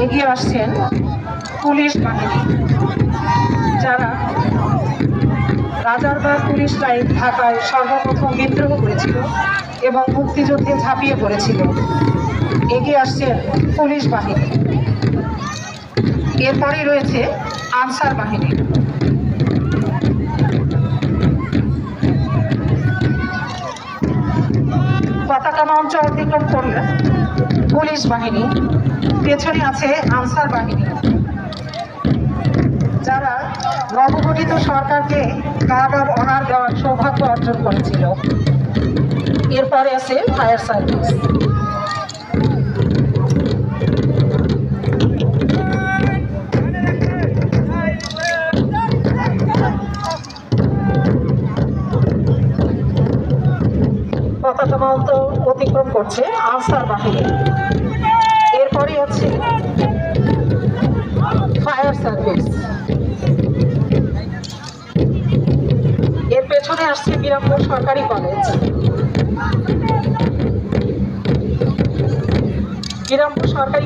এগিয়ে আসছেন পুলিশ বাহিনী, যারা রাজারবাগ পুলিশ লাইন ঢাকায় সর্বপ্রথম বিদ্রোহ করেছিল এবং মুক্তিযুদ্ধে ঝাঁপিয়ে পড়েছিল। এগিয়ে আসছেন পুলিশ বাহিনী। এরপরেই রয়েছে আনসার বাহিনী। পতাকা মঞ্চ অতিক্রম করলে পুলিশ বাহিনী, পেছনে আছে আনসার বাহিনী, যারা নবগঠিত সরকারকে গার্ড অব অনার দেওয়ার সৌভাগ্য অর্জন করেছিল। এরপরে আছে ফায়ার সার্ভিস। পতাকা মঞ্চ অতিক্রম করছে আনসার বাহিনী। এরপরে আছে ফায়ার সার্ভিস। এর পেছনে আসছে বিরামপুর সরকারি কলেজ। বিরামপুর সরকারি